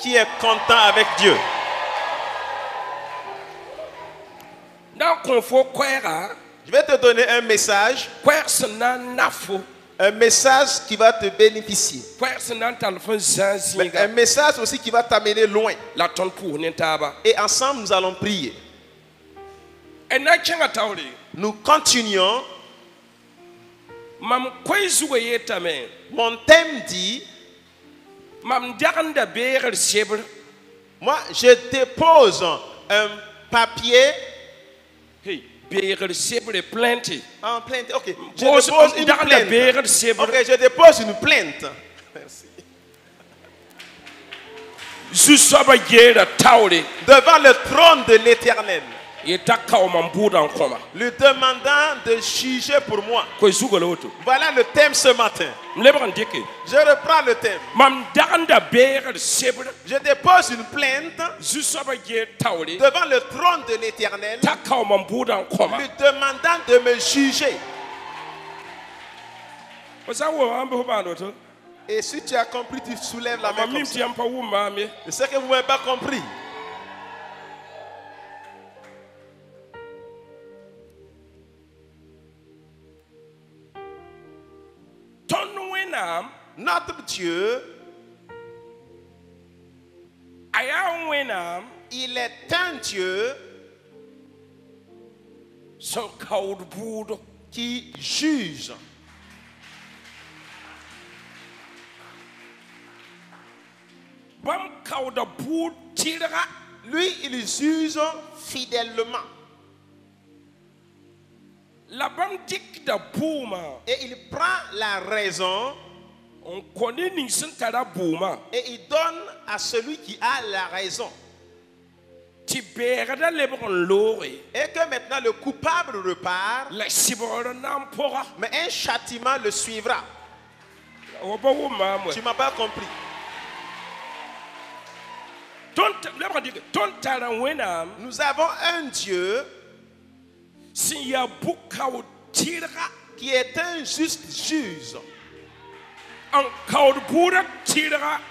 qui est content avec Dieu. Je vais te donner un message. Un message qui va te bénéficier. Mais un message aussi qui va t'amener loin. Et ensemble, nous allons prier. Nous continuons. Mon thème dit, moi je dépose un papier. En plainte, ok. Je dépose une plainte. Ok, je dépose une plainte. Merci. Devant le trône de l'Éternel. Lui demandant de juger pour moi. Voilà le thème ce matin. Je reprends le thème. Je dépose une plainte devant le trône de l'Éternel, lui demandant de me juger. Et si tu as compris, tu soulèves la main comme ça. Je sais que vous n'avez pas compris. Notre Dieu, il est un Dieu qui juge. Lui, il juge fidèlement. Et il prend la raison et il donne à celui qui a la raison. Et que maintenant le coupable repart, mais un châtiment le suivra. Tu ne m'as pas compris. Nous avons un Dieu qui est un juste juge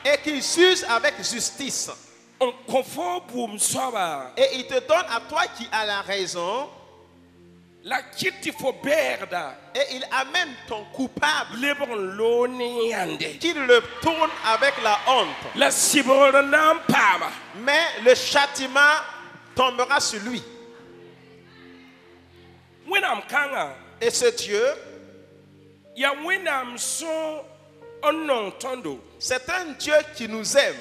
et qui juge avec justice. Et il te donne à toi qui as la raison. Et il amène ton coupable qu'il le tourne avec la honte. Mais le châtiment tombera sur lui. Et ce Dieu, c'est un Dieu qui nous aime.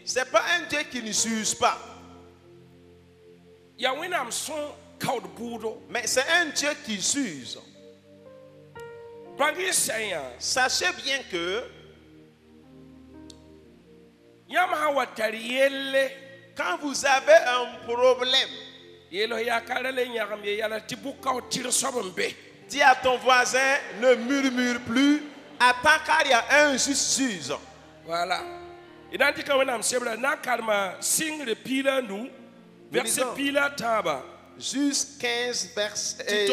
C'est pas un Dieu qui ne juge pas. Mais c'est un Dieu qui juge. Sachez bien que quand vous avez un problème, dis à ton voisin, ne murmure plus, attends car il y a un juste juge. Voilà. Juste 15 versets.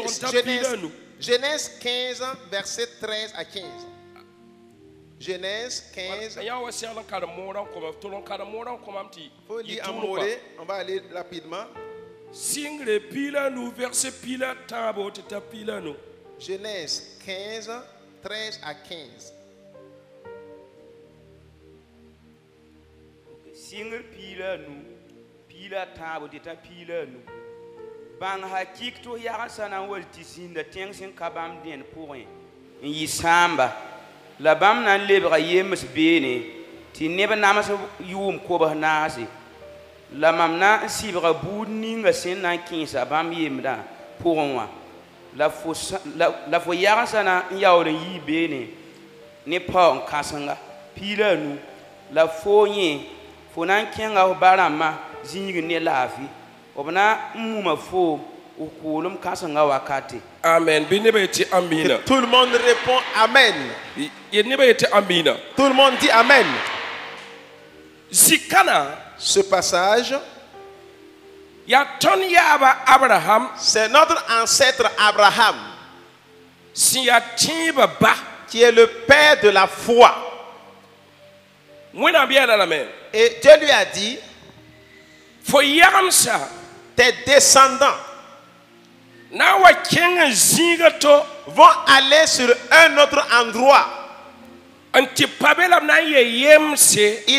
Genèse 15, verset 13 à 15. Genèse 15. Faut lire en moré. On va aller rapidement. Genèse 15, 13 à 15. Single pila nu, pila tabo dita pila nu. Bang hakik to yarasana wal tisinda tengsin kabam den pourrin. Yi samba. La bam nan lebra yems bene. Ti neba namas yum koba nasi. La mamna sibra boud ninga sen nan kinsa bam yemda pourrin. La fo yarasana yawren yi bene. Ne pa on kasanga. Pila nu. La fo yen. Fonan kenga barama zingi ne lafi obna muma fo ukulum kasanga wakati. Amen. Tout le monde répond amen. Tout le monde dit amen. Ce passage, c'est notre ancêtre Abraham qui est le père de la foi. Et Dieu lui a dit, tes descendants vont aller sur un autre endroit. Ils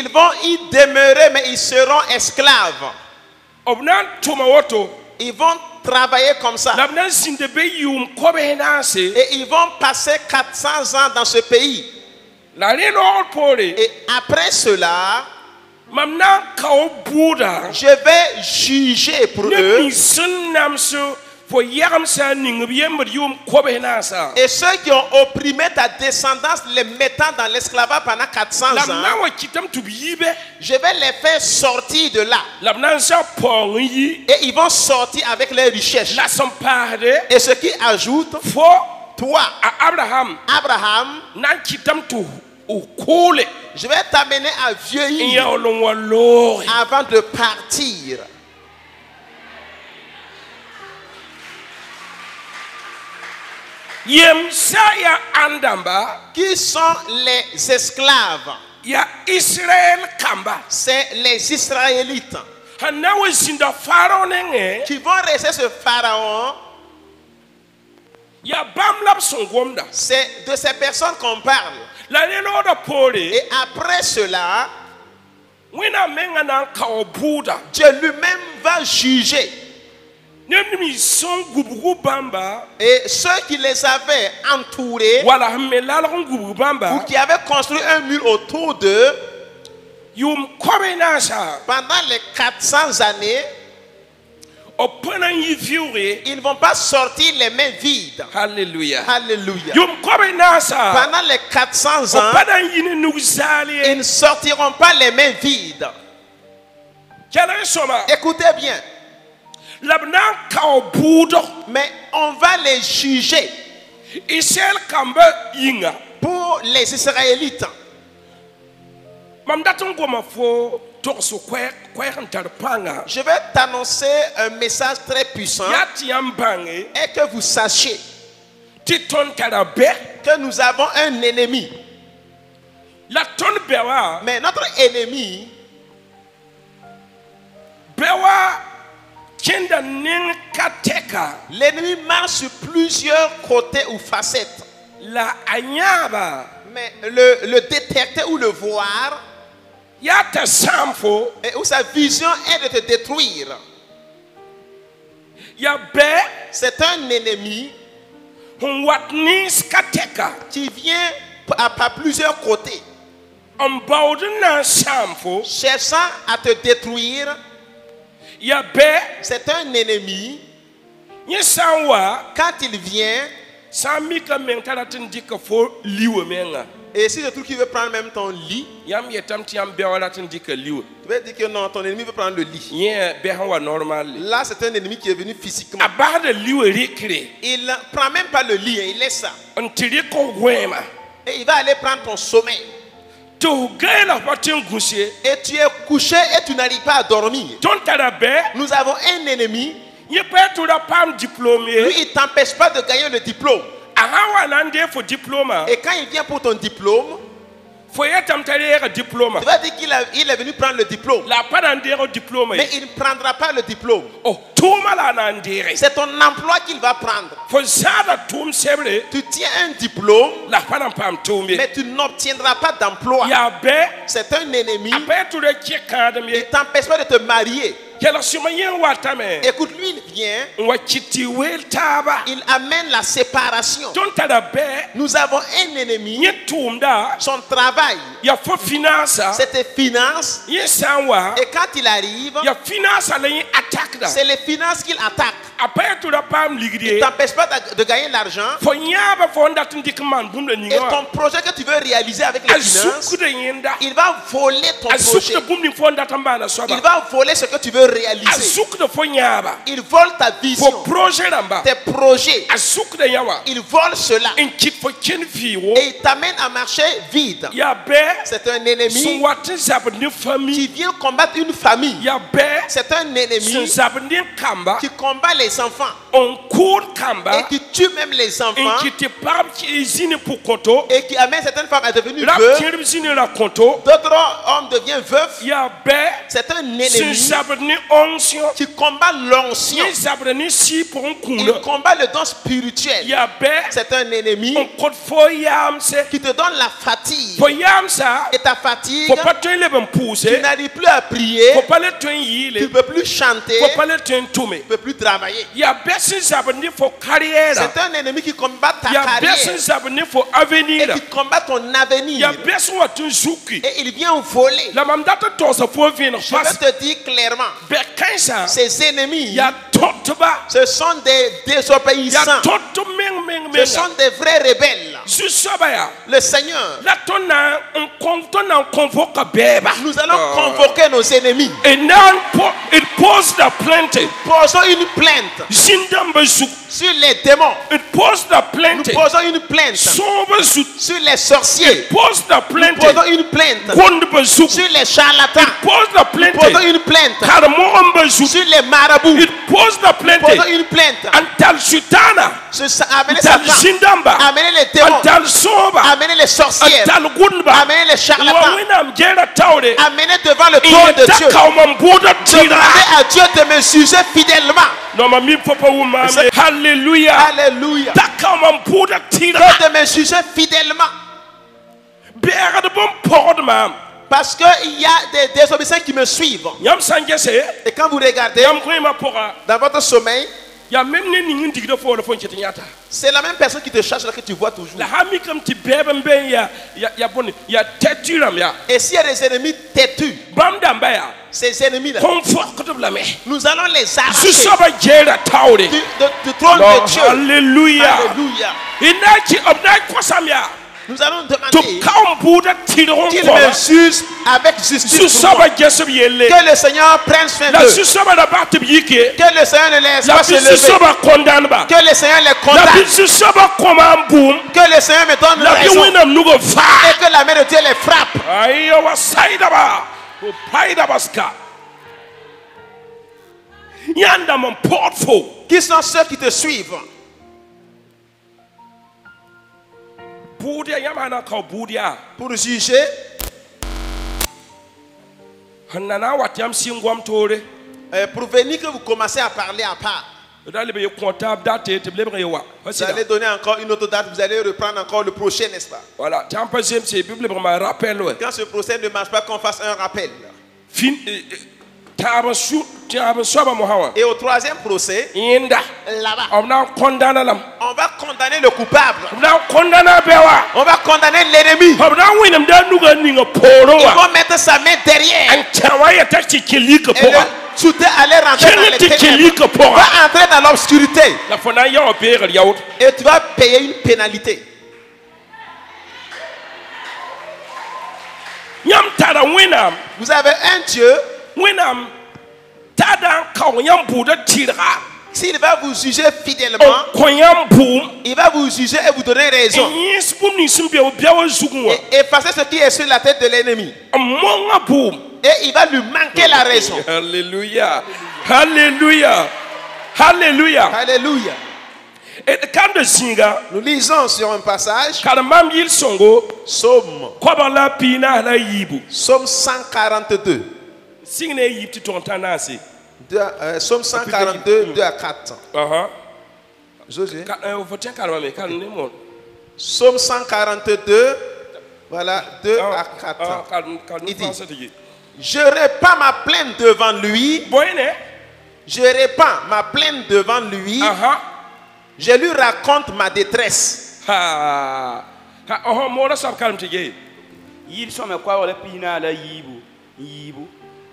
vont y demeurer, mais ils seront esclaves. Ils vont travailler comme ça. Et ils vont passer 400 ans dans ce pays. Et après cela, je vais juger pour eux. Et ceux qui ont opprimé ta descendance, les mettant dans l'esclavage pendant 400 ans, je vais les faire sortir de là. Et ils vont sortir avec leurs richesses. Et ce qui ajoute, toi, Abraham, je vais t'amener à vieillir avant de partir. Qui sont les esclaves? C'est les Israélites qui vont rester ce pharaon. C'est de ces personnes qu'on parle. Et après cela, Dieu lui-même va juger. Et ceux qui les avaient entourés ou qui avaient construit un mur autour d'eux pendant les 400 années, ils ne vont pas sortir les mains vides. Alléluia. Alléluia. Pendant les 400 ans, ils ne sortiront pas les mains vides. Écoutez bien. Mais on va les juger pour les Israélites. Je vais t'annoncer un message très puissant et que vous sachiez que nous avons un ennemi. Mais notre ennemi, l'ennemi marche sur plusieurs côtés ou facettes. Mais le détecter ou le voir, et où sa vision est de te détruire. C'est un ennemi qui vient par plusieurs côtés, cherchant à te détruire. C'est un ennemi. Quand il vient, et si je trouve qu'il veut prendre même ton lit, tu veux dire que non, ton ennemi veut prendre le lit. Là, c'est un ennemi qui est venu physiquement. Il ne prend même pas le lit, il laisse ça. Et il va aller prendre ton sommeil. Et tu es couché et tu n'arrives pas à dormir. Nous avons un ennemi. Lui, il ne t'empêche pas de gagner le diplôme. Et quand il vient pour ton diplôme, tu vas dire qu'il est venu prendre le diplôme. Mais il ne prendra pas le diplôme. C'est ton emploi qu'il va prendre. Tu tiens un diplôme, mais tu n'obtiendras pas d'emploi. C'est un ennemi. Il ne t'empêche pas de te marier. Écoute, lui, il vient. Il amène la séparation. Nous avons un ennemi. Son travail, c'était finance. Et quand il arrive, c'est les finances qu'il attaque. Il ne t'empêche pas de gagner de l'argent. Et ton projet que tu veux réaliser avec les finances, il va voler ton projet. Il va voler ce que tu veux réaliser. Ils volent ta vision, tes projets. Ils volent cela. Et ils t'amènent à marcher vide. C'est un ennemi qui vient combattre une famille. C'est un ennemi qui combat les enfants et qui tue même les enfants et qui amène certaines femmes à devenir veuves. D'autres hommes deviennent veufs. C'est un ennemi qui combat l'onction. Il combat le don spirituel. C'est un ennemi qui te donne la fatigue. Et ta fatigue, tu n'arrives plus à prier, tu ne peux plus chanter, tu ne peux plus travailler. C'est un ennemi qui combat ta carrière et qui combat ton avenir. Et il vient voler. Je vais te dire clairement, ces ennemis, ce sont des désobéissants. Ce sont des vrais rebelles. Le Seigneur, nous allons convoquer nos ennemis. Posons une plainte sur les démons. Nous posons une plainte sur les sorciers. Nous posons une plainte sur les charlatans. Nous posons une plainte sur les marabouts. Nous posons une plainte. Amenez Satan, amenez les démons, amenez les sorciers, amenez les charlatans, amenez devant le trône de Dieu. Demandez à Dieu de me juger fidèlement. Alléluia. Alléluia. Dieu de me juger fidèlement. Parce qu'il y a des désobéissants qui me suivent. Et quand vous regardez dans votre sommeil, c'est la même personne qui te cherche là que tu vois toujours. Et s'il y a des ennemis têtus, ces ennemis-là, nous allons les arracher du trône de Dieu. Alléluia. Alléluia. Nous allons demander qu'il me juge avec justice. Que le Seigneur prenne soin d'eux. Que le Seigneur ne laisse pas se lever. Que le Seigneur les condamne. Que le Seigneur me donne raison. Et que la main de Dieu les frappe. Qui sont ceux qui te suivent? Pour juger, pour venir que vous commencez à parler à part. Vous allez donner encore une autre date, vous allez reprendre encore le prochain, n'est-ce pas? Voilà. Quand ce procès ne marche pas, qu'on fasse un rappel. Et au troisième procès, là-bas, on va condamner le coupable. On va condamner l'ennemi. Ils vont mettre sa main derrière. Et le shooter allait rentrer dans les ténèbres. Va entrer dans l'obscurité. Et tu vas payer une pénalité. Vous avez un Dieu. S'il va vous juger fidèlement, il va vous juger et vous donner raison. Et effacer ce qui est sur la tête de l'ennemi. Et il va lui manquer la raison. Alléluia. Alléluia. Alléluia. Alléluia. Nous lisons sur un passage. Psaume 142. Psaume 142, 2 à 4. José. Psaume 142, voilà, 2 à 4. Il dit, je répands ma plainte devant lui. Je répands ma plainte devant lui. Je lui raconte ma détresse.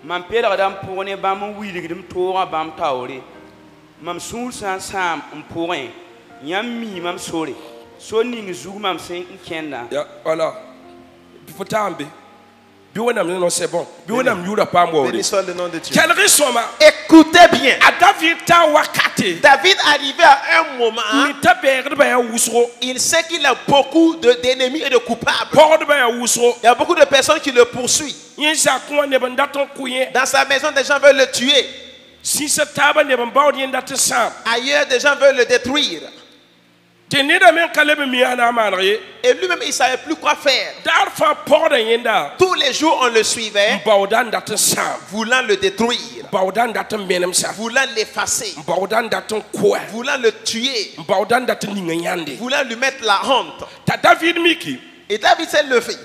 Mam pela dam pourne bam wiligdim tora bam taore mam sul san sam pourne yam mi mam sore so ning zu mam sen kenda ya voilà fotambe C'est bon. Béni soit le nom de Dieu. Écoutez bien. David arrivé à un moment, il sait qu'il a beaucoup d'ennemis et de coupables. Il y a beaucoup de personnes qui le poursuivent. Dans sa maison, des gens veulent le tuer. Ailleurs, des gens veulent le détruire. Et lui-même, il ne savait plus quoi faire. Tous les jours, on le suivait, voulant le détruire, voulant l'effacer, voulant le tuer, voulant lui mettre la honte. Et David s'est levé.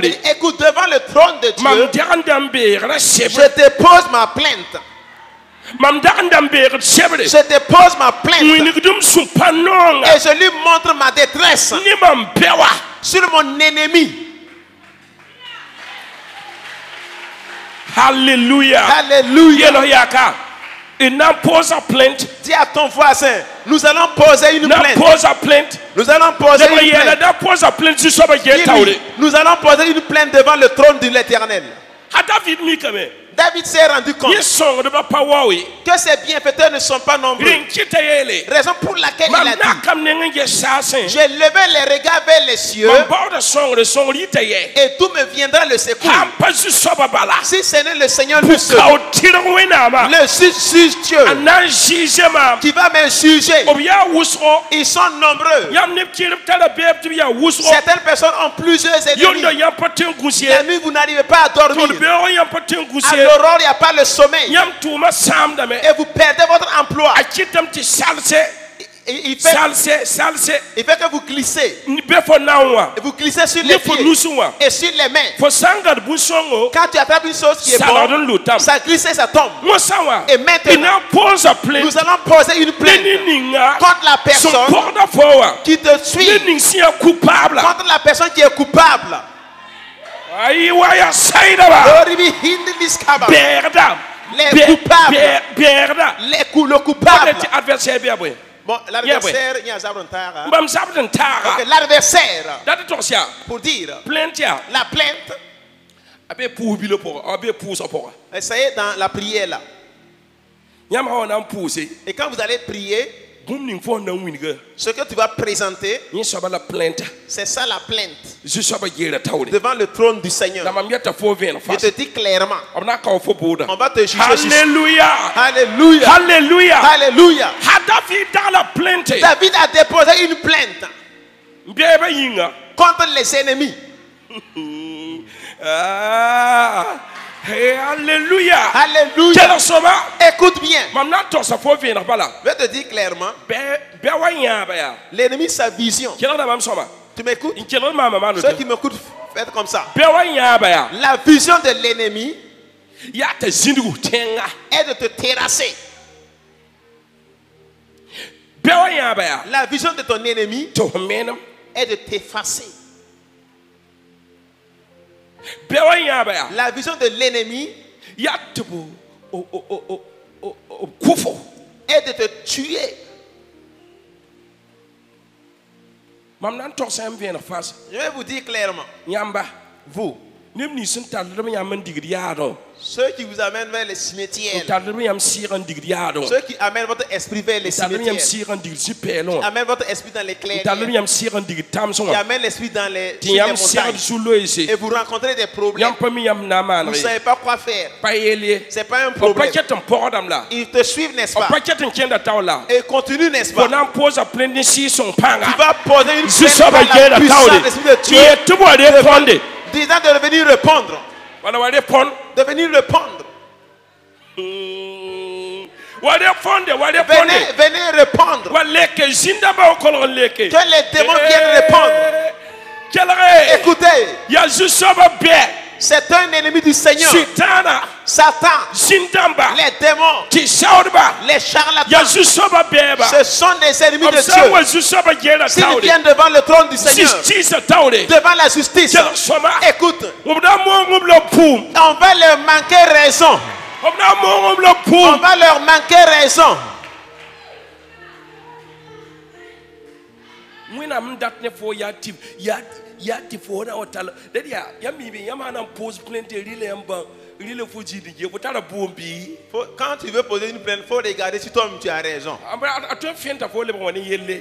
Il écoute devant le trône de Dieu. Je dépose ma plainte. Je dépose ma plainte. Et je lui montre ma détresse sur mon ennemi. Alléluia. Alléluia. Il n'a posé plainte. Dis à ton voisin, nous allons poser une plainte. Nous allons poser une plainte. Nous allons poser une plainte devant le trône de l'Éternel. David s'est rendu compte que ses bienfaiteurs ne sont pas nombreux. Raison pour laquelle il a dit, j'ai levé les regards vers les cieux et d'où me viendra le secours. Si ce n'est le Seigneur le seul, le juge Dieu qui va me juger. Ils sont nombreux. Certaines personnes ont plusieurs ennemis. La nuit, vous n'arrivez pas à dormir. À l'aurore, il n'y a pas le sommeil. Et vous perdez votre emploi. Il fait que vous glissez. Et vous glissez sur les pieds et sur les mains. Quand tu attrapes une chose qui est bonne, ça glisse et ça tombe. Et maintenant, nous allons poser une plainte contre la personne qui te suit, contre la personne qui est coupable. Les coupables. Le coupable. Bon, l'adversaire, il y a l'adversaire. Pour dire, la plainte. Essayez dans la prière là. Et quand vous allez prier, ce que tu vas présenter, c'est ça la plainte devant le trône du Seigneur. Je te dis clairement, on va te juger. Alléluia. Alléluia. Alléluia. Alléluia. David a déposé une plainte contre les ennemis. Hey, alléluia. Alléluia. Écoute bien. Je vais te dire clairement. L'ennemi, sa vision. Tu m'écoutes? Ceux qui m'écoutent, faites comme ça. La vision de l'ennemi est de te terrasser. La vision de ton ennemi est de t'effacer. La vision de l'ennemi est de te tuer. Je vais vous dire clairement. Vous, ceux qui vous amènent vers les cimetières, ceux qui amènent votre esprit vers les cimetières, qui amènent votre esprit dans les clairières, qui amènent l'esprit dans les montagnes, et vous rencontrez des problèmes, vous ne savez pas quoi faire, ce n'est pas un problème. Ils te suivent, n'est-ce pas? Et ils continuent, n'est-ce pas? Tu vas poser une plainte par la puissance de l'esprit de Dieu, disant de venir répondre. De venir répondre. Venez répondre. Que les démons viennent répondre. Écoutez, c'est un ennemi du Seigneur. Satan, les démons, les charlatans, ce sont des ennemis de Dieu. S'ils viennent devant le trône du Seigneur, devant la justice, écoute, on va leur manquer raison. On va leur manquer raison. ya tifona otala dedi ya mibi ya mana pose plainte rile mba rile fuji di je botala bombi. Quand tu veux poser une plainte, il faut regarder si toi tu as raison.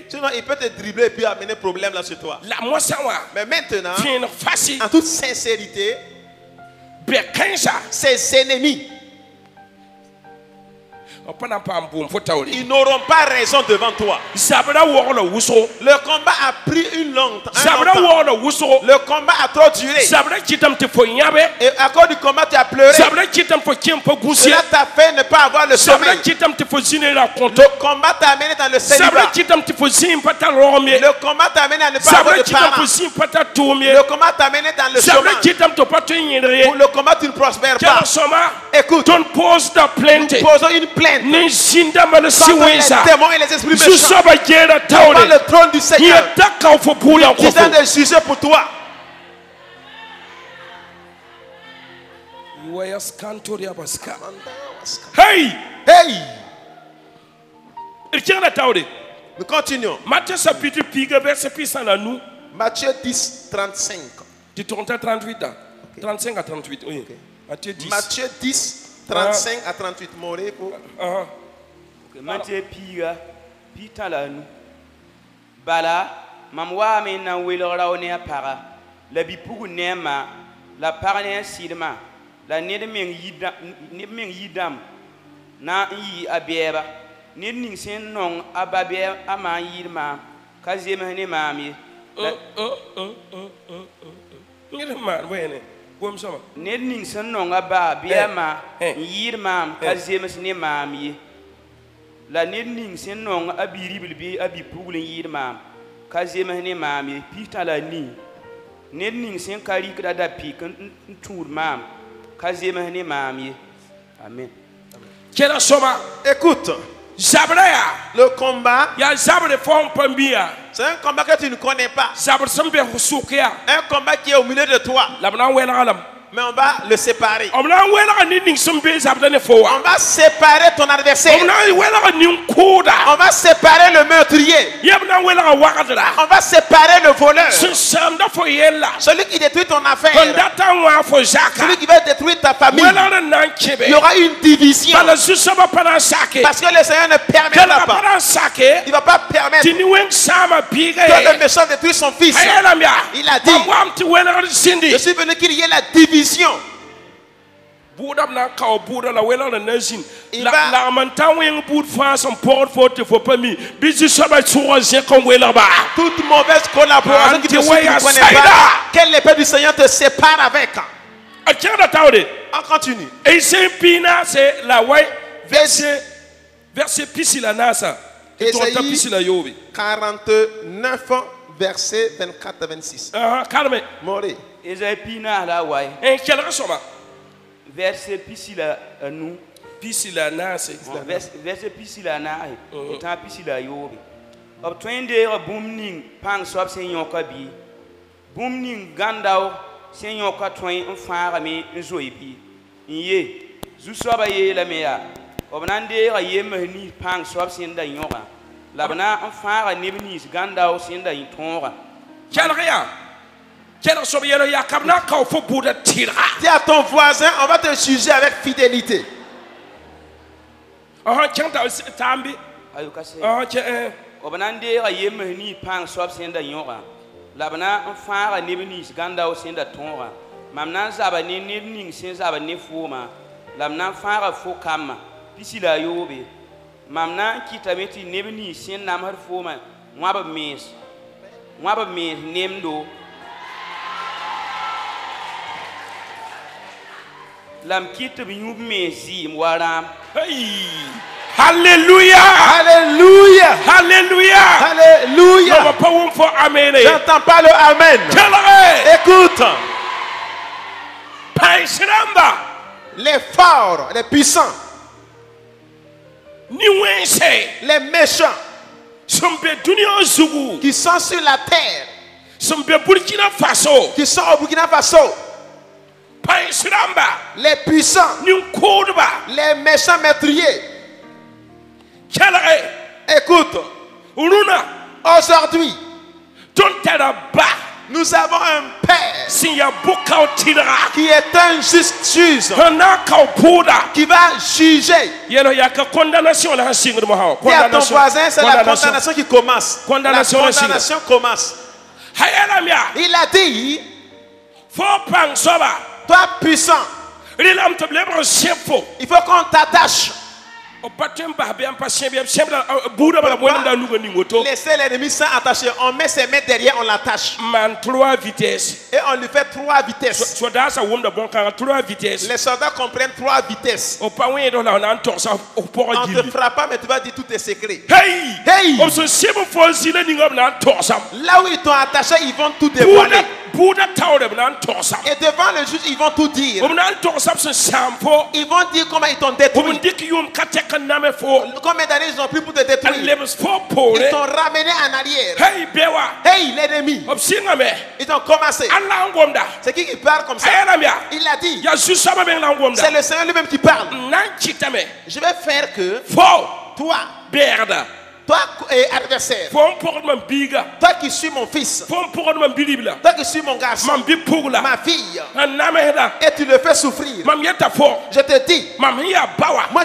Sinon il peut te dribbler et puis amener problème là sur toi. Mais maintenant, en toute sincérité, ses ennemis, ils n'auront pas raison devant toi. Le combat a pris une longue temps. Le combat a trop duré. Et à cause du combat, tu as pleuré. Cela t'a fait ne pas avoir le sommeil. Le combat t'a amené dans le célibat. Le combat t'a amené à ne pas avoir de parents. Le combat t'a amené dans le chômage. Pour le combat, tu ne prospères pas. Écoute, nous posons une plainte. Contre les démons et les esprits méchants devant le trône du Seigneur, disant de juger pour toi. Hey! Hey! Nous continuons. Matthieu chapitre 10, verset 35. Matthieu 10, 35. Tu tournes à 38 ans. 35 à 38, oui. Okay. Matthieu 10. Matthieu 10. 35 à 38 moré pour Matthieu piga pita la nu bala mamwa me na welora one apara la bipugu nema la parane sidma la ned men yidam na yi abieba ned ning sen non ababe ama yidma kazeme ne mami ngere ma wene ned ning sen non aba biama yir mam kazemes ne mam ye la ned ning sen non abiri bilbi abi pugulin yir mam kazemes ne mam ye pita la ni ned ning sen kari kra da pik ntour mam kazemes ne mam ye amen. Kera soma écoute Zabraya le combat ya zabre fond pambia. C'est un combat que tu ne connais pas. Un combat qui est au milieu de toi. Mais on va le séparer. On va séparer ton adversaire. On va séparer le meurtrier. On va séparer le voleur. Celui qui détruit ton affaire. Celui qui va détruire ta famille. Il y aura une division. Parce que le Seigneur ne permettra pas. Il ne va pas permettre que le méchant détruise son fils. Il a dit, je suis venu qu'il y ait la division. Toute mauvaise collaboration qui ne connaît pas, quelle épée du Seigneur te sépare avec. On continue. Et c'est Pina, c'est la way verset piscila nasa. Ésaïe 49 verset 24 à 26. Calme. Moré. Ésaïe Pina la way. Et quel resoma? Verset pisila nous. Pisila nasa. Verset pisila na. Et tant pisila yobi. Ob twende boomning pang sob senyoka bi. Boomning gandao senyoka twain fara me nzoibi. Iye. Zu soba ye la meya. Obnande ra ye mahni pang sob senda nyoka. Labana fara nebnis gandao senda intonra. Chalria. Dis à ton voisin, on va te juger avec fidélité. Obnande ra ye mahni pang sob senda nyoka. Labana fara nebnis gandao senda tonra. Mamna zaba ne ning sen zaba ne fuma. Lamna fara fo kama. Pisila yobe. Mamna kitameti nebni sen namhar fuma. Mwaba mes nemdo. Lam kitte binyub mesi mwaram. Alléluia. Alléluia. Alléluia. Alléluia. J'entends pas le amen. Écoute. Les forts, les puissants, les méchants qui sont sur la terre, qui sont au Burkina Faso, les puissants, les méchants meurtriers. Écoute, aujourd'hui, Nous avons un Père qui est un juste juge, qui va juger. Dis à ton voisin, c'est la condamnation qui commence. La condamnation commence. Il a dit, toi puissant, il faut qu'on t'attache. Laissez l'ennemi sans attacher. On met ses mains derrière, on l'attache. Et on lui fait 3 vitesses. Les soldats comprennent 3 vitesses. On te frappe pas, mais tu vas dire tous tes secrets. Hey! Là où ils t'ont attaché, ils vont tout dévoiler. Et devant le juge, ils vont tout dire. Ils vont dire comment ils t'ont détruit. Combien d'années ils ont pris pour te détruire? Ils t'ont ramené en arrière. Hey, l'ennemi. Ils ont commencé. C'est qui parle comme ça? Il a dit. C'est le Seigneur lui-même qui parle. Je vais faire que toi, toi adversaire, toi qui suis mon fils, toi qui suis mon garçon, ma fille, et tu le fais souffrir, je te dis, moi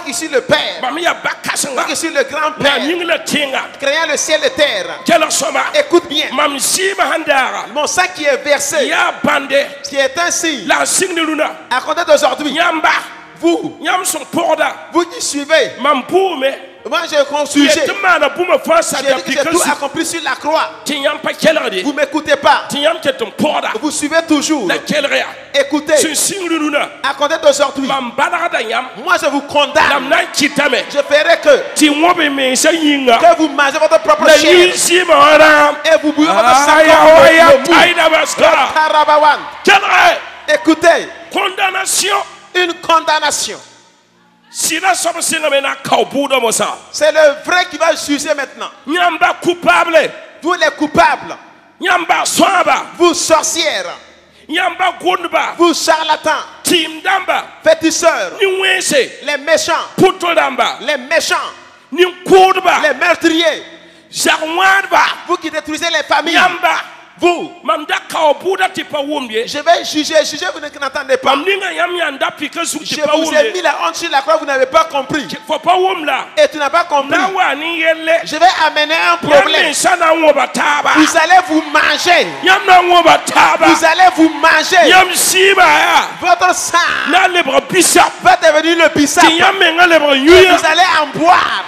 qui suis le Père, moi qui suis le grand-père, créant le ciel et terre, écoute bien, mon sang qui est versé, qui est un signe, à compter d'aujourd'hui, vous qui suivez, moi j'ai construit, j'ai tout accompli sur la croix. Vous ne m'écoutez pas. Vous suivez toujours. Écoutez, à compter d'aujourd'hui, moi je vous condamne. Je ferai que vous mangez votre propre chair et vous buvez votre sang. Écoutez, une condamnation. C'est le vrai qui va juger maintenant. Vous les coupables, vous sorcières, vous charlatans, féticheurs, les méchants, les meurtriers, vous qui détruisez les familles, vous, je vais juger, vous n'entendez pas. Je vous ai mis la honte sur la croix, vous n'avez pas compris. Et tu n'as pas compris. Je vais amener un problème. Vous allez vous manger. Vous allez vous manger. Votre sang va devenir le bissap. Et vous allez en boire.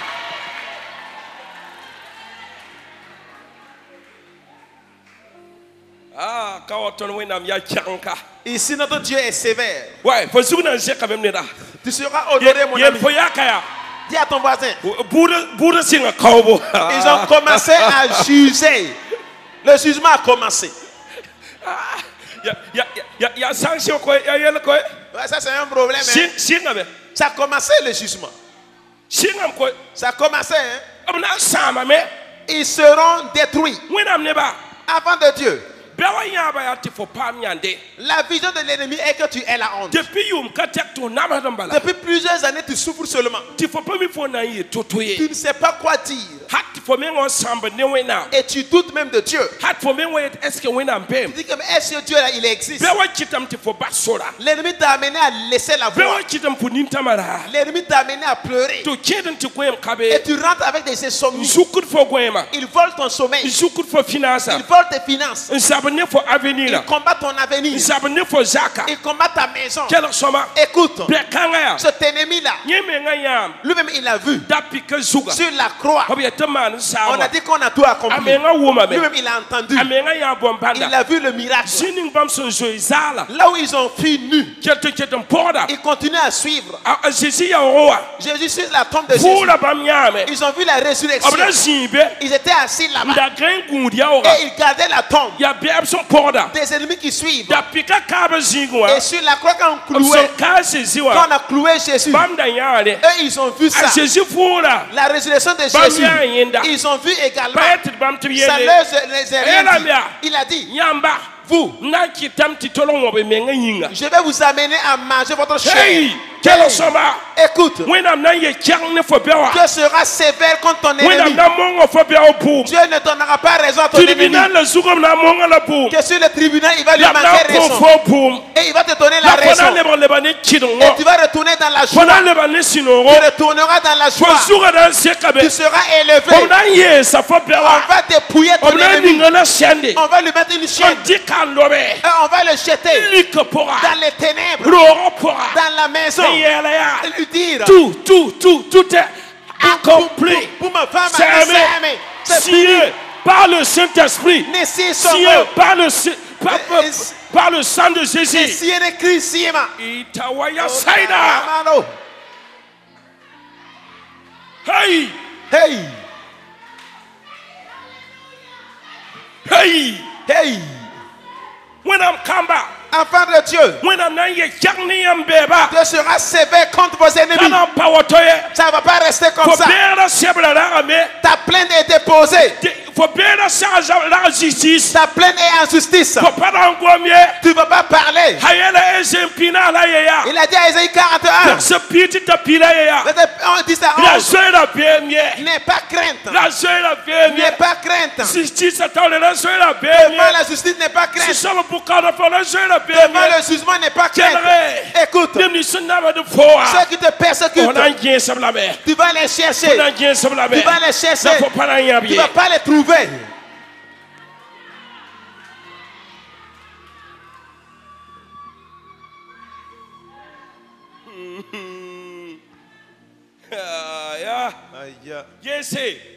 Ici, notre Dieu est sévère. Tu seras honoré, mon ami. Dis à ton voisin. Ils ont commencé à juger. Le jugement a commencé. Ça, c'est un problème. Hein? Ça a commencé le jugement. Ça a commencé. Hein? Ils seront détruits avant de Dieu. La vision de l'ennemi est que tu es la honte. Depuis plusieurs années, tu souffres seulement. Tu ne sais pas quoi dire. Et tu doutes même de Dieu. Tu dis que est-ce que Dieu là, il existe? L'ennemi t'a amené à laisser la voix. L'ennemi t'a amené à pleurer. Et tu rentres avec des insomnies. Ils volent ton sommeil. Ils volent tes finances. Ils combattent ton avenir. Ils combattent ta maison. Écoute, cet ennemi-là, lui-même il a vu sur la croix. On a dit qu'on a tout accompli. Lui-même il a entendu. Il a vu le miracle. Là où ils ont fui nus, ils continuent à suivre. Jésus sur la tombe de Jésus. Ils ont vu la résurrection. Ils étaient assis là-bas. Et ils gardaient la tombe. Des ennemis qui suivent. Et sur la croix quand on a cloué Jésus, eux ils ont vu ça. La résurrection de Jésus. Ils ont vu également. Ça les a rien dit. Il a dit, vous, je vais vous amener à manger votre chair. Écoute. Dieu sera sévère contre ton ennemi. Dieu ne donnera pas raison à ton ennemi. Que sur le tribunal, il va lui manquer raison. Et il va te donner la raison. Et tu vas retourner dans la joie. Tu retourneras dans la joie. Tu seras élevé. On va dépouiller ton ennemi. On va lui mettre une chaîne. Et on va le jeter dans les ténèbres, dans la maison. Et lui dire tout est accompli. C'est signé par le Saint-Esprit. Signé par le sang de Jésus. Hey! Hey! Hey! Hey! When I'm come back. Enfant de Dieu, Dieu sera sévère contre vos ennemis. Ça ne va pas rester comme ça. Ta plainte est déposée. Ta plainte est en justice. Tu ne vas pas parler. Il a dit à Ésaïe 41. On dit ça. N'aie pas crainte. N'aie pas crainte. Devant la justice, n'aie pas crainte. Devant le jugement, n'est pas crainte. Écoute, ceux qui te persécutent, tu vas les chercher. Tu vas les chercher. Tu ne vas pas les trouver.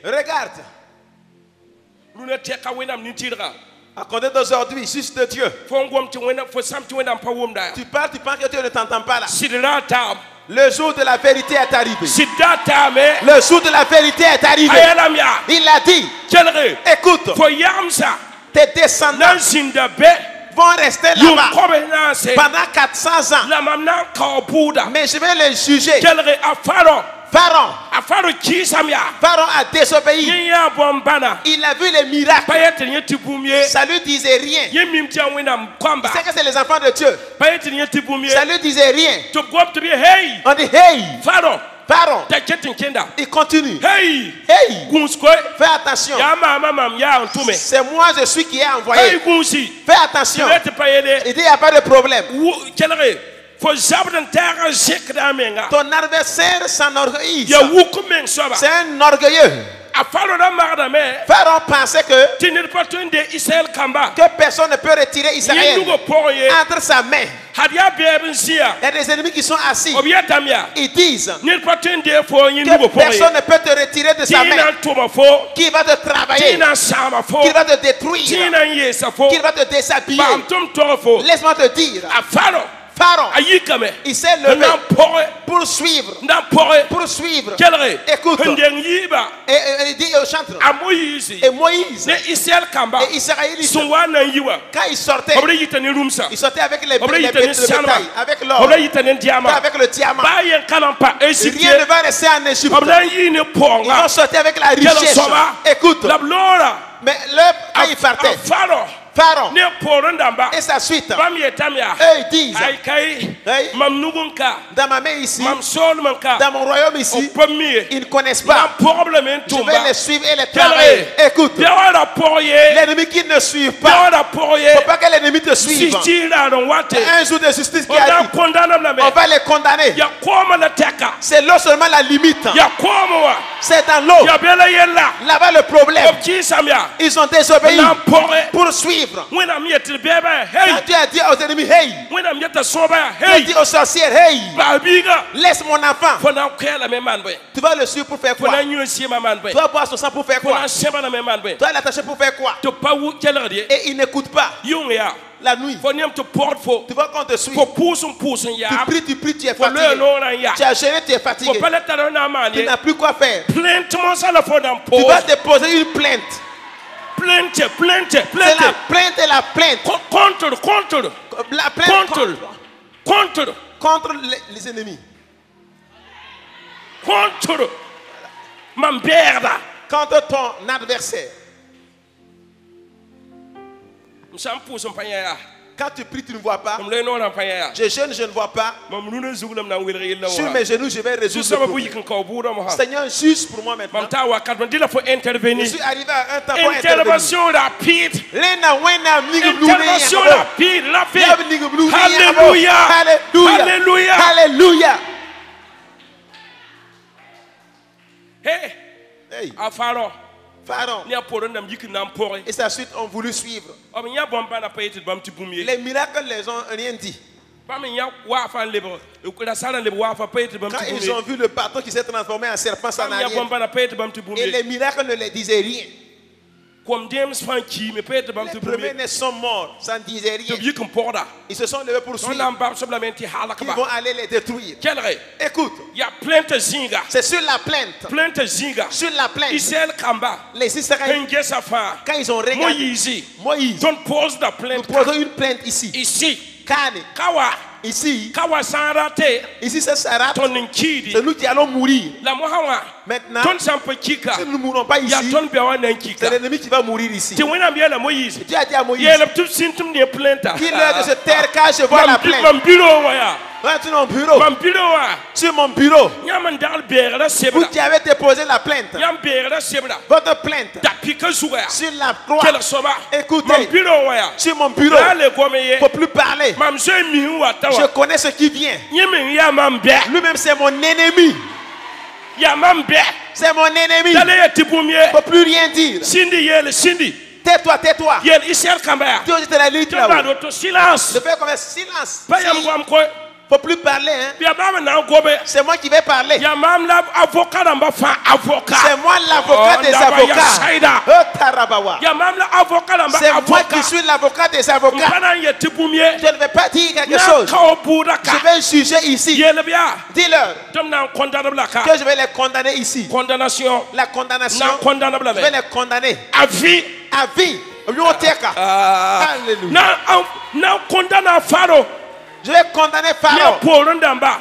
Regarde. À compter d'aujourd'hui, juste de Dieu. Tu parles, tu penses que Dieu ne t'entend pas là. Le jour de la vérité est arrivé. Le jour de la vérité est arrivé. Il a dit, écoute, tes descendants vont rester là-bas pendant 400 ans. Mais je vais les juger. Pharaon a désobéi. Il a vu les miracles. Ça lui disait rien. C'est que c'est les enfants de Dieu. Ça lui disait rien. On dit hey. Pharaon. Il continue. Hey. Fais attention. C'est moi je suis qui ai envoyé. Fais attention. Il dit il n'y a pas de problème. Ton adversaire s'enorgueillit. C'est un orgueilleux. Pharaon pensait que personne ne peut retirer Israël entre sa main. Il y a des ennemis qui sont assis. Ils disent que personne ne peut te retirer de sa main. Qui va te travailler, qui va te détruire, qui va te déshabiller. Laisse-moi te dire, Pharaon, il s'est levé pour suivre. Écoute, et il dit au chantre, et Moïse, et Israélites, quand ils sortaient avec les bétails, avec l'or, avec le diamant. Rien ne va rester en Égypte. Ils vont sortir avec la richesse. Écoute, mais quand ils partaient, Pharaon et sa suite, eux ils disent, dans ma main ici, dans mon royaume ici, ils ne connaissent pas. Je vais les suivre et les travailler. Écoute, l'ennemi qui ne suit pas, il ne faut pas que l'ennemi te suive. Un jour de justice qui arrive, on va les condamner. C'est là seulement la limite. C'est dans l'eau. Là-bas le problème. Ils ont désobéi pour suivre. Quand Dieu a dit aux ennemis, hey. Dieu a dit aux sorcières, hey. Laisse mon enfant. Tu vas le suivre pour faire quoi? Tu vas boire son sang pour faire quoi? Tu vas l'attacher pour faire quoi? Et il n'écoute pas. La nuit, tu vois qu'on te suit. Tu pries, tu es fatigué. Tu as gêné, tu es fatigué. Tu n'as plus quoi faire. Tu vas déposer une plainte. C'est la plainte et la plainte. La plainte contre les ennemis. Contre ton adversaire. Quand tu pries, tu ne vois pas. Je jeûne, je ne vois pas. Sur mes genoux, je vais résoudre le problème. Seigneur, juge pour moi maintenant. Je suis arrivé à un temps pour intervenir. Intervention rapide. Intervention rapide. Alléluia. Alléluia. Alléluia. Alléluia. Hey. Hey. Pharaon. Pharaon. Et sa suite ont voulu suivre. Les miracles les ont rien dit. Quand ils ont vu le bateau qui s'est transformé en serpent sans arrière, et les miracles ne les disaient rien. Les premiers sont morts, ça ne disait rien. Ils se sont levés pour suivre. Ils vont aller les détruire. Écoute, c'est sur la plainte. Sur la plainte. Les Israéliens, quand ils ont regardé Moïse, nous posons une plainte ici. Kane. Ici, c'est Sarat. C'est nous qui allons mourir. Maintenant, si nous ne mourons pas ici, c'est l'ennemi qui va mourir ici. Dieu a dit à Moïse, qu'il est de se taire car je vois la plainte. Sur mon bureau. Sur mon bureau. Vous qui avez déposé la plainte. Votre plainte. Sur la croix. Écoutez. Sur mon bureau. Il ne faut plus parler. Je connais ce qui vient. Lui-même c'est mon ennemi. C'est mon ennemi. Il ne faut plus rien dire. Tais-toi, tais-toi. Dieu te l'a dit là-haut. Silence. De faire comme silence. Il ne faut plus parler. Hein? C'est moi qui vais parler. C'est moi l'avocat des avocats. C'est moi qui suis l'avocat des avocats. Je ne vais pas dire quelque chose. Je vais juger ici. Dis-leur que je vais les condamner ici. La condamnation. Je vais les condamner. À vie. À vie. Alléluia. Je vais condamner Pharaon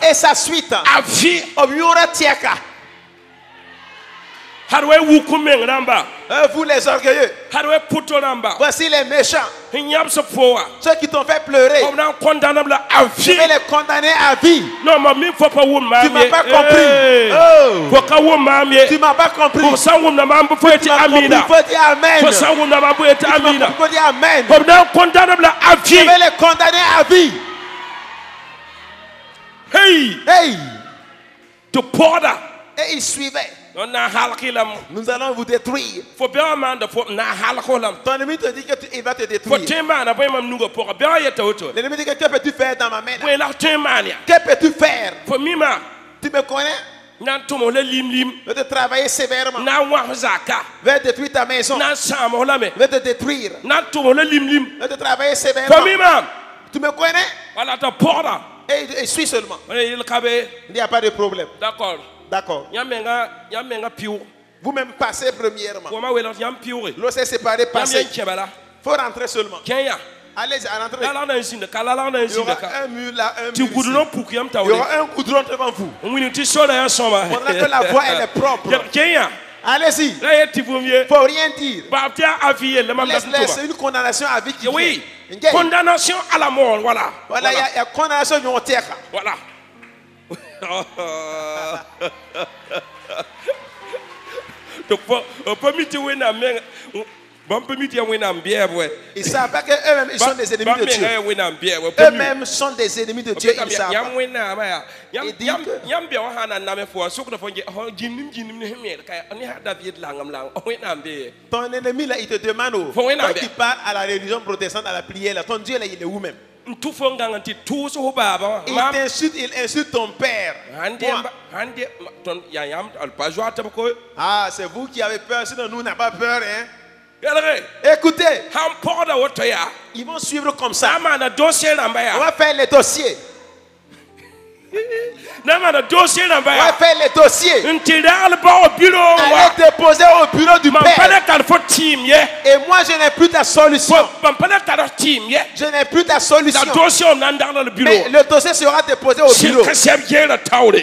et sa suite. À vie. Vous les orgueilleux. Voici les méchants. Ceux qui t'ont fait pleurer. Je vais les condamner à vie. Tu m'as pas compris. Tu m'as pas compris. Il faut dire amen. Il faut dire amen. Je vais les condamner à vie. Hey! Et il suivait. Nous allons vous détruire. Ton ennemi te dit qu'il va te détruire. L'ennemi dit que peux-tu faire dans ma main? Que peux-tu faire? Tu me connais? Je vais te travailler sévèrement. Je vais détruire ta maison. Je vais te détruire. Je vais te travailler sévèrement. Tu me connais? Et suis seulement. Il n'y a pas de problème. D'accord. Vous-même passez premièrement. L'eau s'est séparée, passez. Il faut rentrer seulement. Allez, rentrer. Il y aura un mur là, un mur ici. Il y aura un goudron devant vous. Pendant que la voie elle est propre. Allez-y. Il ne faut rien dire. C'est une condamnation à vie qui vient. Oui. Condamnation à la mort, voilà. Voilà, il y a condamnation à la terre. Voilà. Ils ne savent pas qu'eux-mêmes ils sont des ennemis de Dieu. Eux-mêmes sont des ennemis de Dieu. Ils ne savent pas. Ils disent ton ennemi là, il te demande quand il parle à la religion protestante, à la prière, là, ton Dieu là, il est où même? Il t'insulte, il insulte ton père. Ah, c'est vous qui avez peur, sinon nous n'avons pas peur, hein? Écoutez, ils vont suivre comme ça. On va faire les dossiers. On va faire les dossiers. Allez déposer au bureau du père. Et moi je n'ai plus ta solution. Je n'ai plus ta solution. Mais le dossier sera déposé au bureau.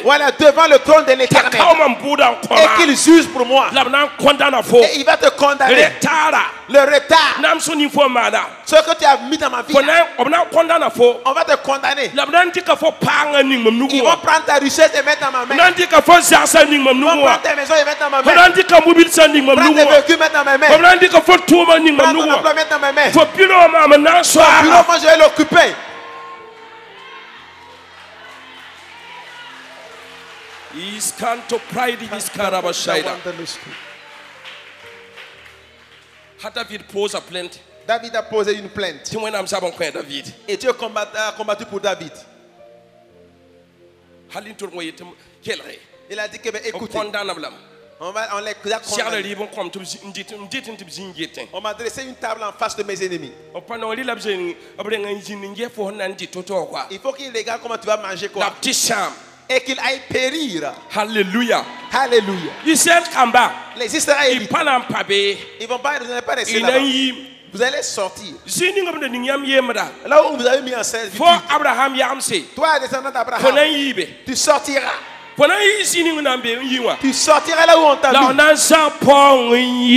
Voilà, devant le trône de l'Éternel. Et qu'il juge pour moi. Et il va te condamner. Le retard. Ce que tu as mis dans ma vie. On va te condamner. Ils vont prendre ta richesse et mettre dans ma main. Ils vont prendre ta maison et mettre dans ma main. Prendre tes véhicules, mettre dans ma main. Prendre ton emploi, mettre dans ma main. Ton bureau, moi je vais l'occuper. David pose a plainte. David a posé une plainte. Et Dieu a combattu pour David. Il a dit que écoutez, on m'a dressé une table en face de mes ennemis. Il faut qu'il regarde comment tu vas manger quoi. Et qu'il aille périr. Alléluia. Alléluia. Les Israélites, ils vont pas rester là-bas. Vous allez sortir. Là où vous avez mis en scène, toi, descendant d'Abraham, tu sortiras. Tu sortiras là où on t'a mis.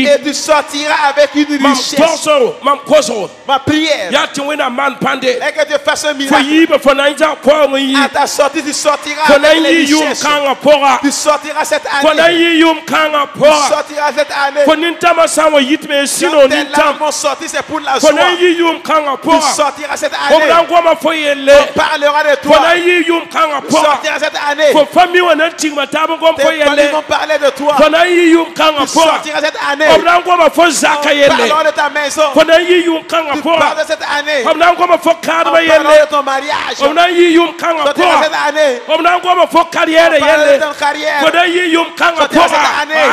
Et tu sortiras avec une richesse. Ma prière est que tu fasses un miracle. À ta sortie, tu sortiras avec les richesses. Tu sortiras cette année. Tu sortiras cette année. Quand tes larmes vont sortir, c'est pour la joie. Tu sortiras cette année. On parlera de toi. Tu sortiras cette année. Tes familles vont parler de toi. Tu sortiras cette année. On parlera de ta maison. Tu parles de cette année. On parlera de ton mariage. Tu sortiras cette année. On parlera de ton carrière. Tu sortiras cette année.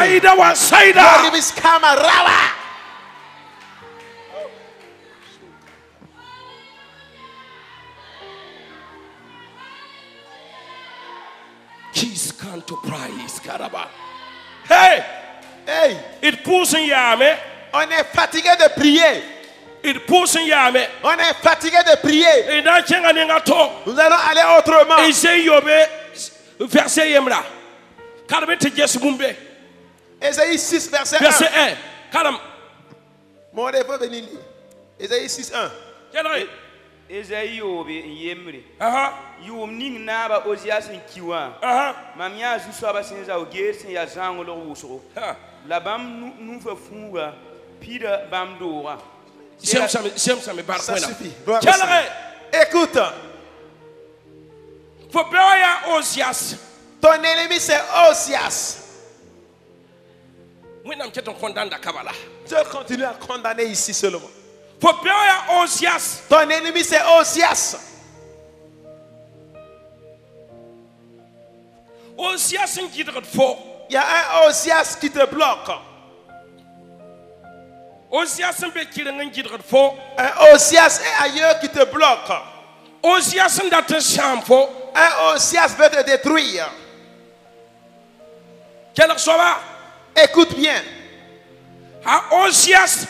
He's come to praise Karaba. Hey! Hey! It pousse yame. On est fatigué de prier. It pousse yame. On est fatigué de prier. Et dans nous allons aller autrement. Et c'est Yobe verset yemra. Karame te Jesu mumbe. Ésaïe 6 verset 1. Verset 1. Karam. Mon rêve venir lire. Ésaïe 6 1. Esaïe Yobe yemre. Aha. Yom ning naba Ozias nkiwa. Mamia zusaba sinza ogersin ya zango lo wusro. La bam nous fe funga pira bam doa. Ça suffit. Écoute. Faut bien Ozias. Ton ennemi c'est Ozias. Dieu continue à condamner ici seulement. Ton ennemi c'est Ozias. Il y a un Ozias qui te bloque. Un Ozias est ailleurs qui te bloque. Un Ozias veut te détruire. Écoute bien. Ozias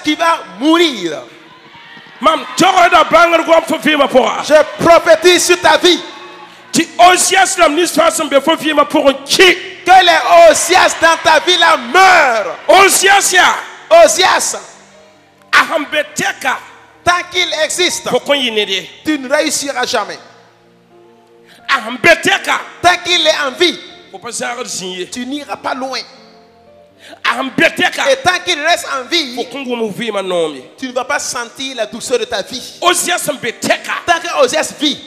qui va mourir. Je prophétise sur ta vie. Que les Ozias dans ta vie là meurent. Ozias. Tant qu'il existe, tu ne réussiras jamais. Tant qu'il est en vie, tu n'iras pas loin. Et tant qu'il reste en vie, tu ne vas pas sentir la douceur de ta vie. Tant que Ozias vit,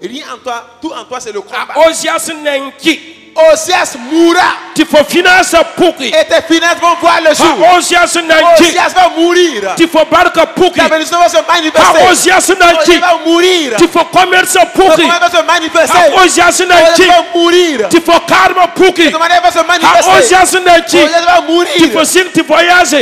rien en toi, tout en toi c'est le combat. Ozias mourra. Et tes finances vont voir le jour. Ozias va mourir. Ta bénédiction va se manifester. Ozias va mourir. Ton commerce va se manifester. Ozias va mourir. Ton mariage va se manifester. Ozias va mourir. Tu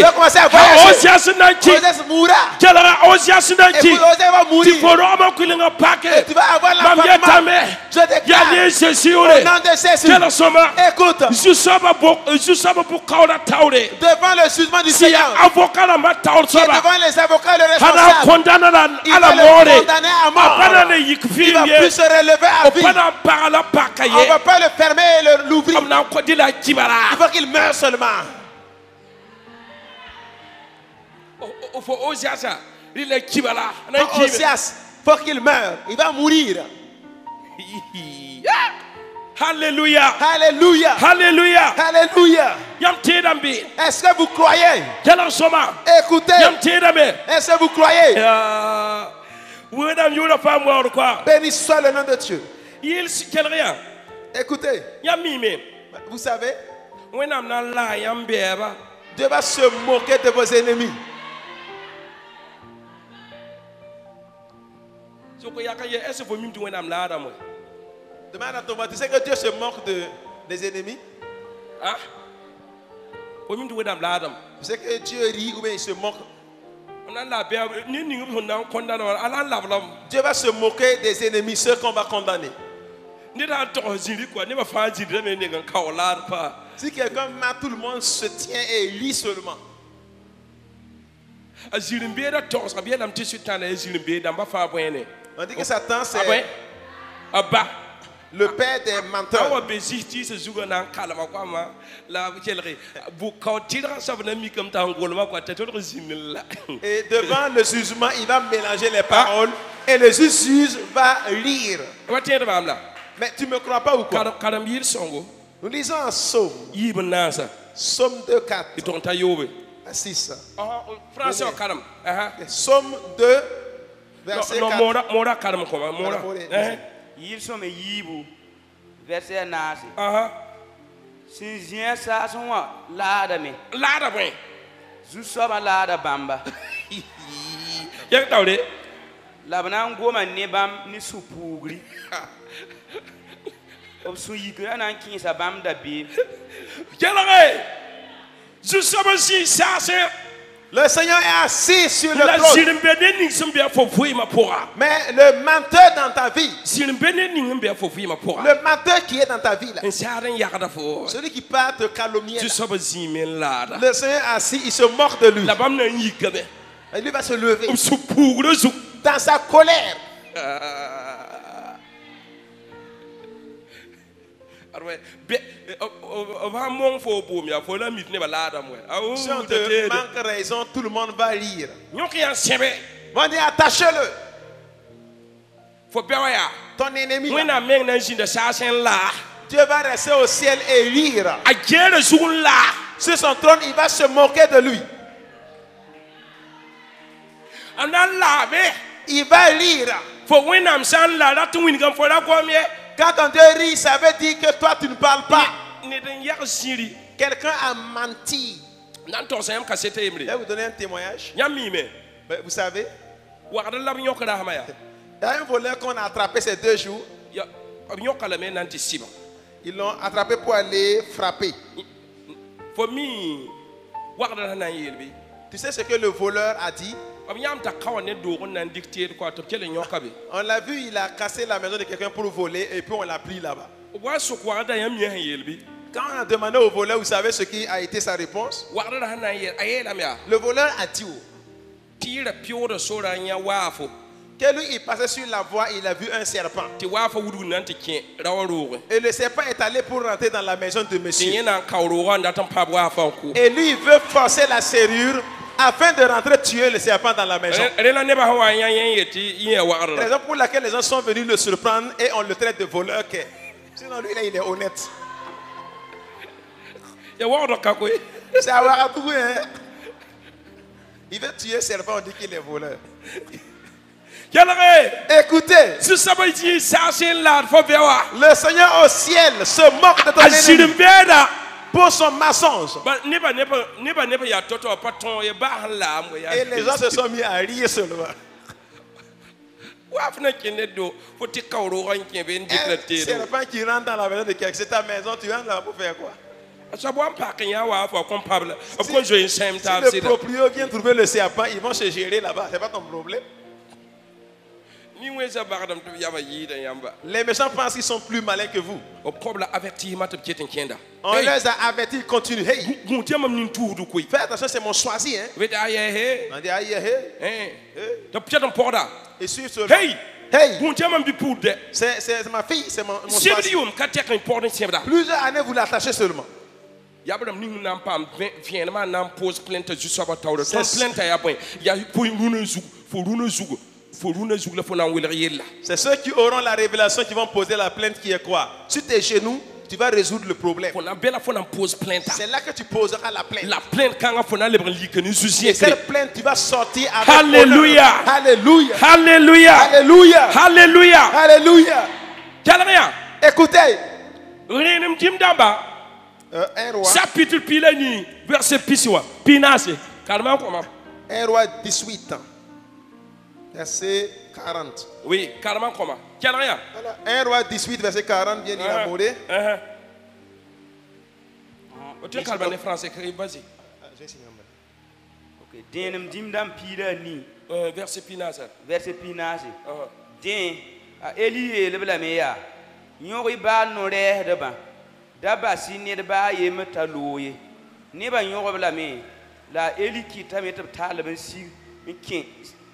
vas commencer à voyager. Ozias mourra. Et Ozias va mourir. Et tu vas avoir l'enfantement. Je déclare au nom de Jésus. Écoute, devant le jugement du Seigneur. Et devant les avocats et les responsables. Il va le condamner à mort. Il va plus se relever à vie. On ne va pas le fermer et l'ouvrir. Il faut qu'il meure seulement. Osias, faut qu'il meure. Il va mourir. Alléluia. Alléluia. Alléluia. Alléluia. Est-ce que vous croyez? Écoutez. Est-ce que vous croyez? Béni soit le nom de Dieu. Écoutez. Vous savez, Dieu va se moquer de vos ennemis. Demande à ton voisin, tu sais que Dieu se moque des ennemis? Hein? Tu sais que Dieu rit ou bien il se moque? Dieu va se moquer des ennemis, ceux qu'on va condamner. Si quelqu'un ment, tout le monde se tient et lit seulement. On dit que Satan c'est le père des menteurs. Et devant le jugement, il va mélanger les paroles et le juge va lire. Mais tu ne me crois pas ou quoi? Nous lisons en Psaume. Psaume 2, 4. 6. Psaume 2, verset 4. Il some yibu verset nasi. Sinzien sa sonwa lada me. Lada me. Zusoba lada bamba. Yak tawle. Labana ngoma ne bam ni supugri. Obsu yikra nan kin sa bam da bi. Kelare. Zusoba si sa se. Le Seigneur est assis sur le trône. Mais le menteur dans ta vie, le menteur qui est dans ta vie, là, celui qui part te calomnier, le Seigneur est assis, il se moque de lui. Et lui va se lever dans sa colère. Si on te manque raison, tout le monde va lire. On dit attachez-le. Ton ennemi là, Dieu va rester au ciel et lire. Sur son trône, il va se moquer de lui. Il va lire. Quand on Dieu rit, ça veut dire que toi tu ne parles pas. Quelqu'un a menti. Je vais vous donner un témoignage. Vous savez, il y a un voleur qu'on a attrapé ces 2 jours. Ils l'ont attrapé pour aller frapper. Tu sais ce que le voleur a dit? On l'a vu, il a cassé la maison de quelqu'un pour voler et puis on l'a pris là-bas. Quand on a demandé au voleur, vous savez ce qui a été sa réponse? Le voleur a dit que lui, il passait sur la voie, il a vu un serpent. Et le serpent est allé pour rentrer dans la maison de monsieur. Et lui, il veut forcer la serrure afin de rentrer tuer le serpent dans la maison. Raison pour laquelle les gens sont venus le surprendre et on le traite de voleur. Sinon lui là, il est honnête. C'est à Ouagadougou, hein. Il veut tuer le serpent, on dit qu'il est voleur. Écoutez, le Seigneur au ciel se moque de ton ennemi pour son mensonge. Et les gens se sont mis à rire seulement. Un serpent qui rentre dans la maison de quelqu'un, c'est ta maison, tu rentres là pour faire quoi? Si le proprio vient trouver le serpent, ils vont se gérer là-bas, c'est pas ton problème. Les méchants pensent qu'ils sont plus malins que vous. On les a avertis, ils continuent. Hey, fais attention, c'est mon choisi. Hein? On dit aïe, et suivre ce hey, c'est ma fille, c'est mon choisi. Plusieurs années, vous l'attachez seulement. C'est ceux qui auront la révélation qui vont poser la plainte qui est quoi? Sur tes genoux, tu vas résoudre le problème. C'est là que tu poseras la plainte. Et cette plainte, tu vas sortir avec Alléluia. Alléluia. Alléluia. Alléluia. Alléluia. Alléluia. Écoutez. Un roi. Chapitre pilani, verset pinase. 1 roi 18 ans. Verset 40. Oui, carrément comment? 1 roi 18, verset 40, bien dit la Morée. Tu es français, vas-y. Ok, Denem dimdam pilani. Verset pinase. Verset pinase. Den, Eli le blameya. Nyori ba no re deba. Daba sini deba ye metaloye. Ne ba nyoro blame. La Eli kita met talben si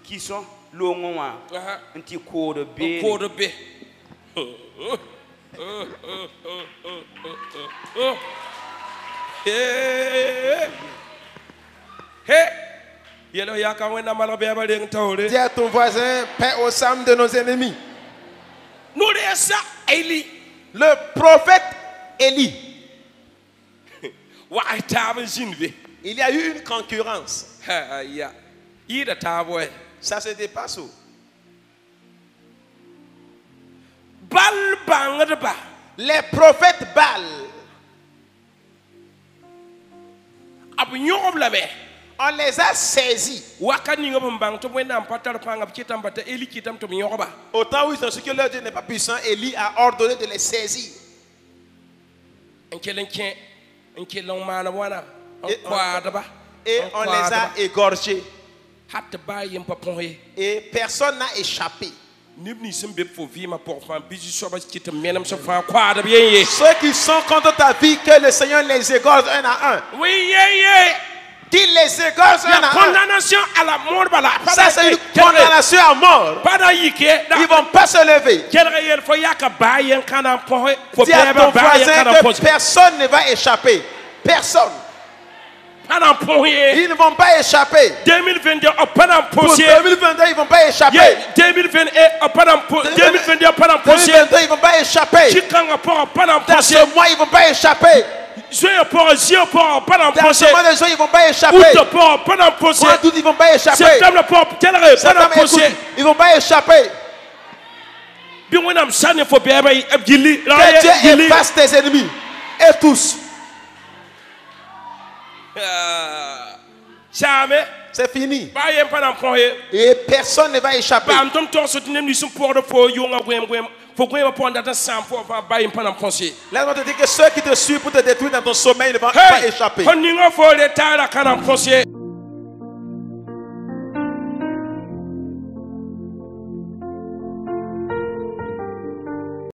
qui sont longs un petit cours de bé. Dis à ton voisin, paix au sang de nos ennemis. Le prophète Élie. Il y a eu une concurrence. Ça se dépasse où? Les prophètes Baal. On les a saisis. Autant où ils sont sûrs que leur Dieu n'est pas puissant, Élie a ordonné de les saisir. Et on les a égorgés. Et personne n'a échappé. Ceux qui sont contre ta vie, que le Seigneur les égorge un à un. Oui, Qu'il les égorge un à un. Condamnation à la mort. Ça, c'est une condamnation à mort. Ils ne vont pas se lever. Dis à ton voisin que personne ne va échapper. Personne. Ils ne vont pas échapper. 2022, pour 2022, ils ne vont pas échapper. 2022, 2022, ils ne vont pas échapper. Dans ce mois, ils ne vont pas échapper. Dans ce mois de juin, ils ne vont pas échapper. Mois d'août, ils ne vont pas échapper. Septembre, ils ne vont pas échapper. Que Dieu efface tes ennemis. Et tous. C'est fini. Et personne ne va échapper. Laisse-moi te dire que ceux qui te suivent pour te détruire dans ton sommeil ne vont pas échapper.